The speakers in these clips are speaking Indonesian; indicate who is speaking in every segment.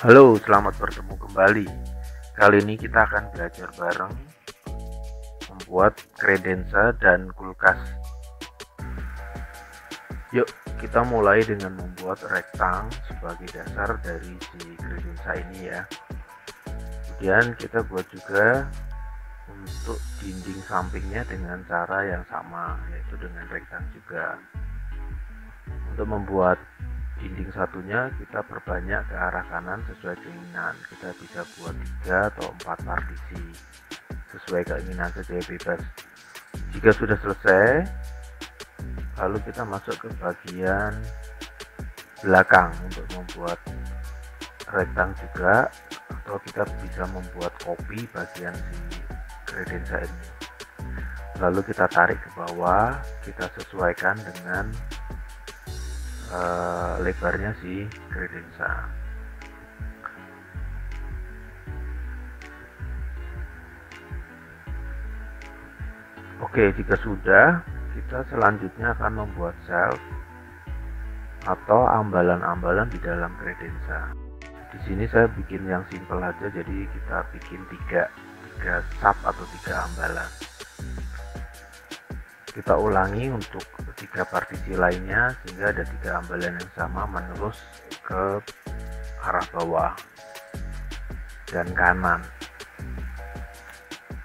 Speaker 1: Halo, selamat bertemu kembali. Kali ini kita akan belajar bareng membuat kredensa dan kulkas. Yuk, kita mulai dengan membuat rektang sebagai dasar dari si kredensa ini ya. Kemudian kita buat juga untuk dinding sampingnya dengan cara yang sama, yaitu dengan rektang juga. Untuk membuat dinding satunya kita perbanyak ke arah kanan sesuai keinginan. Kita bisa buat 3 atau 4 partisi sesuai keinginan saja, bebas. Jika sudah selesai, lalu kita masuk ke bagian belakang untuk membuat rektang juga, atau kita bisa membuat kopi bagian si kredensa ini. Lalu kita tarik ke bawah, kita sesuaikan dengan lebarnya si kredensa. Oke, jika sudah, kita selanjutnya akan membuat shelf atau ambalan-ambalan di dalam kredensa. Di sini saya bikin yang simple aja, jadi kita bikin tiga sub atau 3 ambalan. Kita ulangi untuk 3 partisi lainnya sehingga ada 3 ambalan yang sama menerus ke arah bawah dan kanan.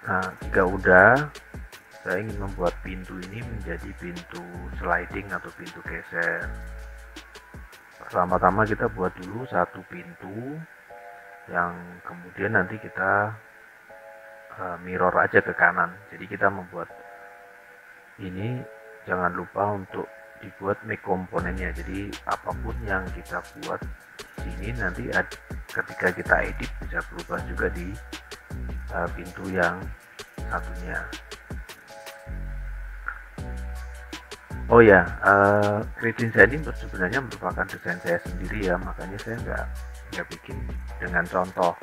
Speaker 1: Nah, jika udah, saya ingin membuat pintu ini menjadi pintu sliding atau pintu geser. Pertama-tama kita buat dulu satu pintu yang kemudian nanti kita mirror aja ke kanan. Jadi kita membuat ini, jangan lupa untuk dibuat make komponennya. Jadi apapun yang kita buat di sini nanti ketika kita edit bisa berubah juga di pintu yang satunya. Oh ya, kredensa ini sebenarnya merupakan desain saya sendiri ya, makanya saya nggak bikin dengan contoh.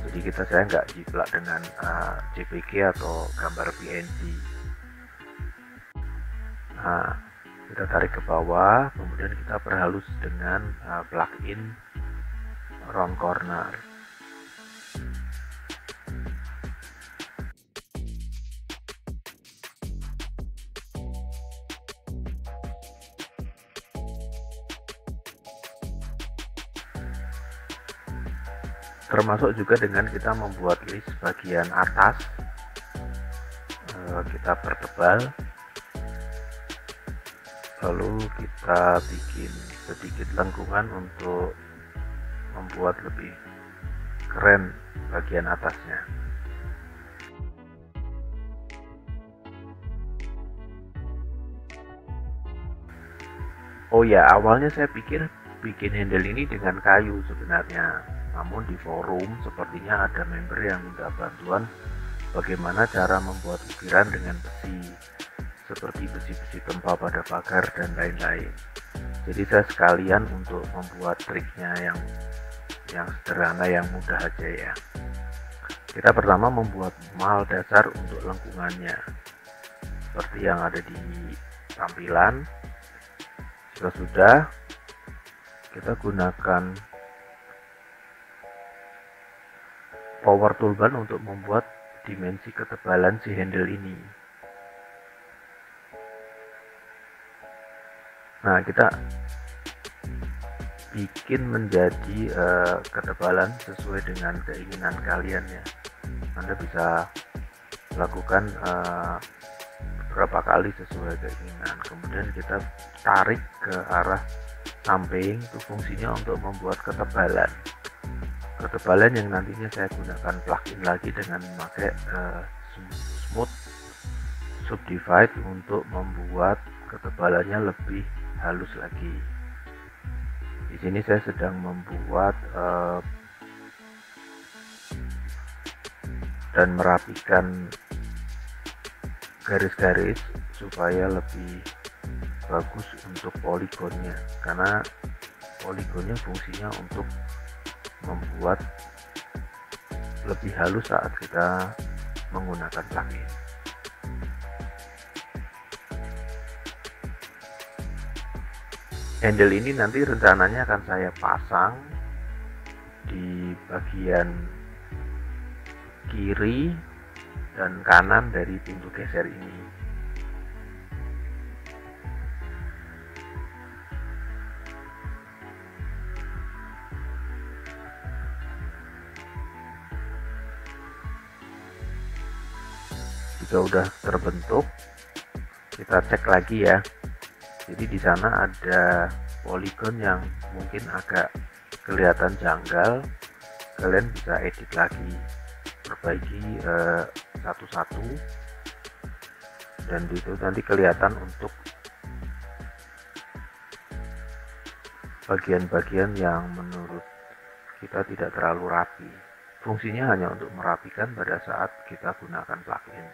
Speaker 1: Jadi saya nggak jiplak dengan JPG atau gambar PNG. Nah, kita tarik ke bawah, kemudian kita perhalus dengan plugin round corner. Termasuk juga dengan kita membuat list bagian atas, kita pertebal, lalu kita bikin sedikit lengkungan untuk membuat lebih keren bagian atasnya. Oh ya, awalnya saya pikir bikin handle ini dengan kayu sebenarnya, namun di forum sepertinya ada member yang minta bantuan bagaimana cara membuat ukiran dengan besi, seperti besi-besi tempa pada pagar dan lain-lain. Jadi saya sekalian untuk membuat triknya yang sederhana, yang mudah aja ya. Kita pertama membuat mal dasar untuk lengkungannya, seperti yang ada di tampilan. Jika sudah, kita gunakan power toolbar untuk membuat dimensi ketebalan si handle ini. Nah, kita bikin menjadi ketebalan sesuai dengan keinginan kalian ya. Anda bisa lakukan beberapa kali sesuai keinginan. Kemudian kita tarik ke arah samping, itu fungsinya untuk membuat ketebalan yang nantinya saya gunakan plugin lagi dengan memakai smooth subdivide untuk membuat ketebalannya lebih halus lagi. Di sini saya sedang membuat dan merapikan garis-garis supaya lebih bagus untuk poligonnya, karena poligonnya fungsinya untuk membuat lebih halus saat kita menggunakan plugin. Handle ini nanti rencananya akan saya pasang di bagian kiri dan kanan dari pintu geser ini. Jika udah terbentuk, kita cek lagi ya. Jadi di sana ada poligon yang mungkin agak kelihatan janggal, kalian bisa edit lagi, perbaiki satu-satu, dan itu nanti kelihatan untuk bagian-bagian yang menurut kita tidak terlalu rapi. Fungsinya hanya untuk merapikan pada saat kita gunakan plugin.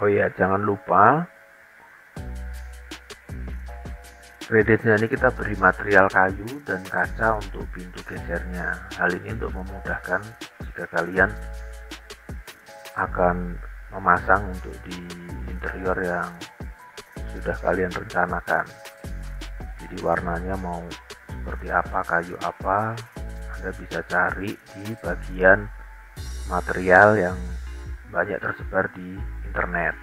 Speaker 1: Oh iya, jangan lupa gradesnya ini kita beri material kayu dan kaca untuk pintu gesernya. Hal ini untuk memudahkan jika kalian akan memasang untuk di interior yang sudah kalian rencanakan. Jadi warnanya mau seperti apa, kayu apa, Anda bisa cari di bagian material yang banyak tersebar di internet.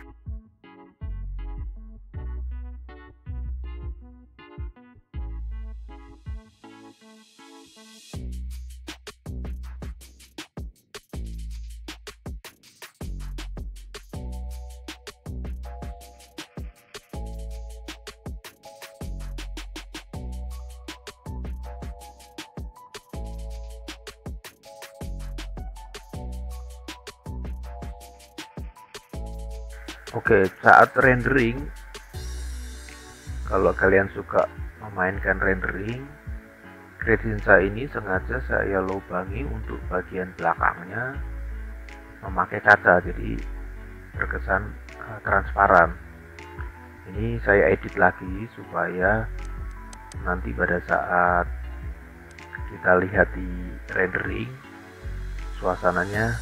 Speaker 1: Oke, saat rendering, kalau kalian suka memainkan rendering, Credenza ini sengaja saya lubangi untuk bagian belakangnya memakai kaca, jadi terkesan transparan. Ini saya edit lagi supaya nanti pada saat kita lihat di rendering, suasananya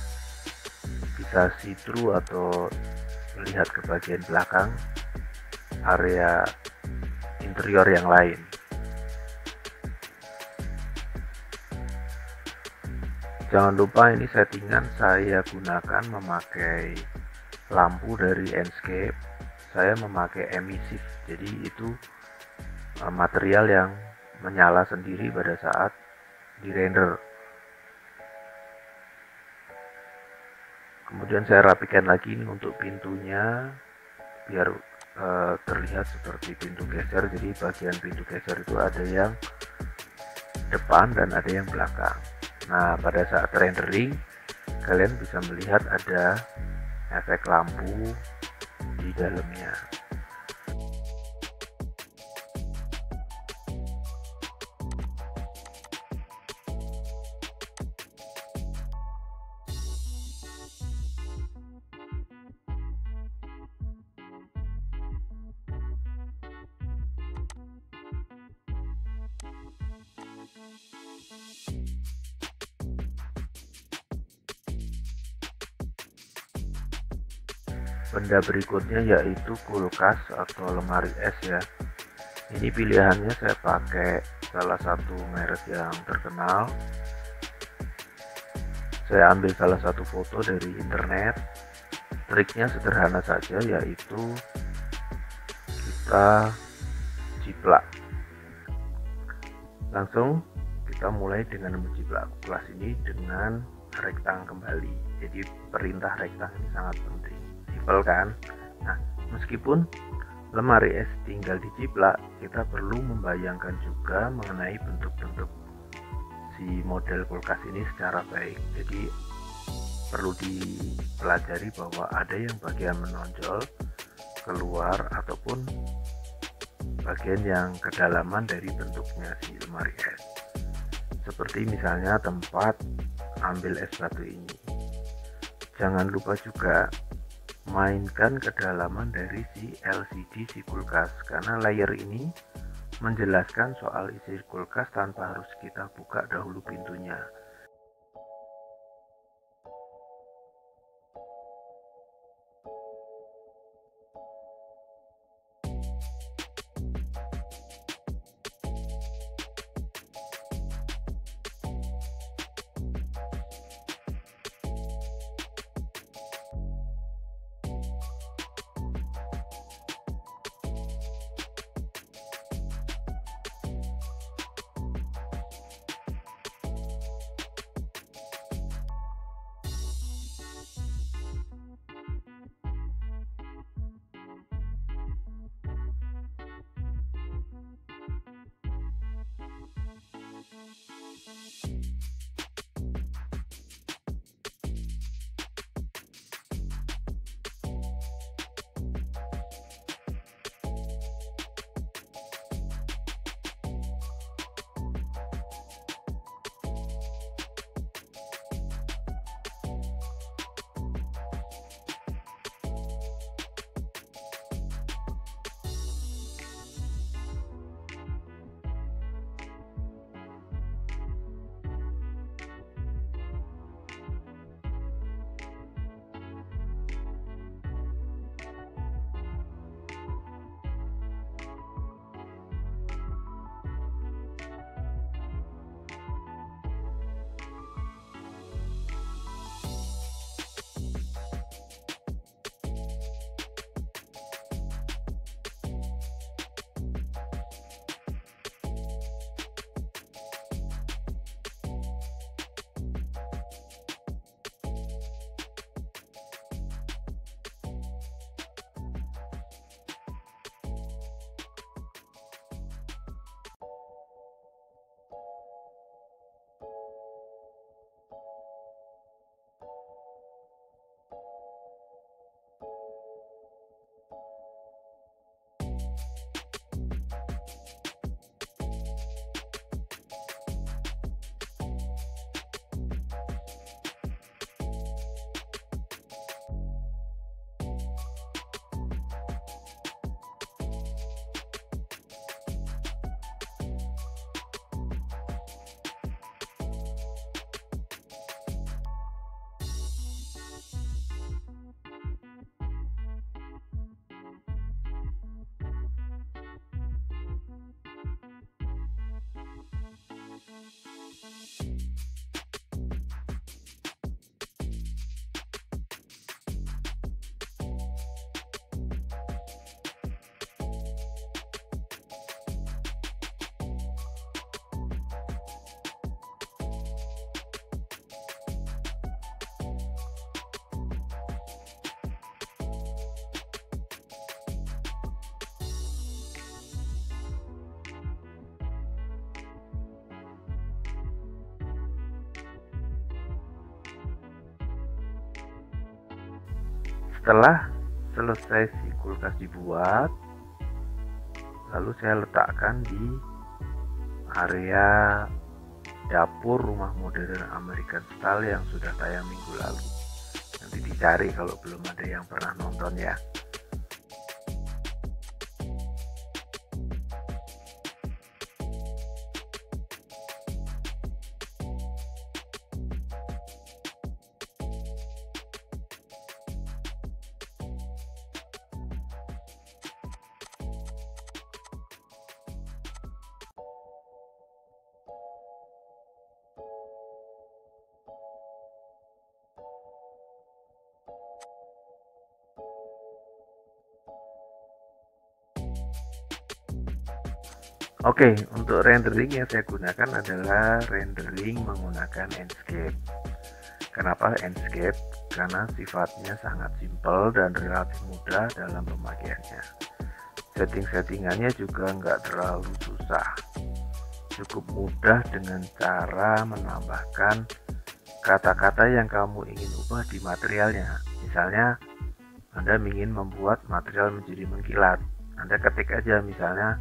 Speaker 1: bisa see-through atau melihat ke bagian belakang area interior yang lain. Jangan lupa ini settingan saya gunakan memakai lampu dari Enscape. Saya memakai emissive, jadi itu material yang menyala sendiri pada saat di render. Kemudian saya rapikan lagi ini untuk pintunya biar terlihat seperti pintu geser. Jadi bagian pintu geser itu ada yang depan dan ada yang belakang. Nah, pada saat rendering kalian bisa melihat ada efek lampu di dalamnya. Benda berikutnya yaitu kulkas atau lemari es ya. Ini pilihannya saya pakai salah satu merek yang terkenal. Saya ambil salah satu foto dari internet. Triknya sederhana saja, yaitu kita jiplak. Langsung kita mulai dengan menjiplak kulkas ini dengan rektang kembali. Jadi perintah rektang ini sangat penting. Simpel kan? Nah, meskipun lemari es tinggal dijiplak, kita perlu membayangkan juga mengenai bentuk-bentuk si model kulkas ini secara baik. Jadi perlu dipelajari bahwa ada yang bagian menonjol keluar ataupun bagian yang kedalaman dari bentuknya si lemari es. Seperti misalnya tempat ambil es batu ini. Jangan lupa juga mainkan kedalaman dari si LCD si kulkas, karena layar ini menjelaskan soal isi kulkas tanpa harus kita buka dahulu pintunya. Setelah selesai si kulkas dibuat, lalu saya letakkan di area dapur rumah modern American Style yang sudah tayang minggu lalu. Nanti dicari kalau belum ada yang pernah nonton ya. Oke, untuk rendering yang saya gunakan adalah rendering menggunakan Enscape. Kenapa Enscape? Karena sifatnya sangat simpel dan relatif mudah dalam pemakaiannya. Setting-settingannya juga nggak terlalu susah. Cukup mudah dengan cara menambahkan kata-kata yang kamu ingin ubah di materialnya. Misalnya, Anda ingin membuat material menjadi mengkilat. Anda ketik aja misalnya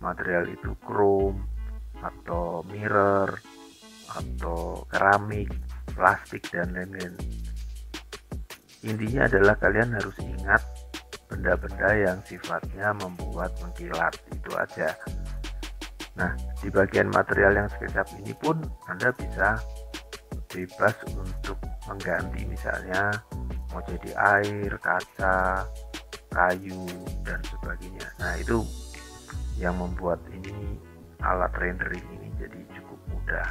Speaker 1: material itu chrome atau mirror atau keramik, plastik dan lain-lain. Intinya adalah kalian harus ingat benda-benda yang sifatnya membuat mengkilat, itu aja. Nah, di bagian material yang SketchUp ini pun Anda bisa bebas untuk mengganti, misalnya mau jadi air, kaca, kayu dan sebagainya. Nah, itu yang membuat ini alat rendering ini jadi cukup mudah.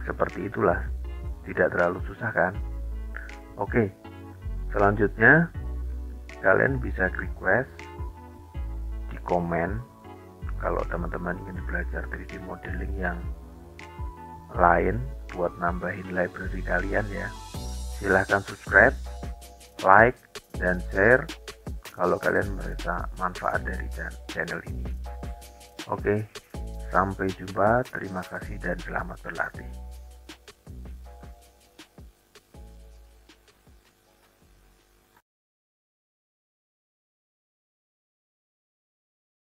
Speaker 1: Seperti itulah, tidak terlalu susah kan? Oke, selanjutnya kalian bisa request di komen kalau teman-teman ingin belajar 3D modeling yang lain buat nambahin library kalian ya. Silahkan subscribe, like, dan share kalau kalian merasa manfaat dari channel ini. Oke, sampai jumpa, terima kasih dan selamat berlatih.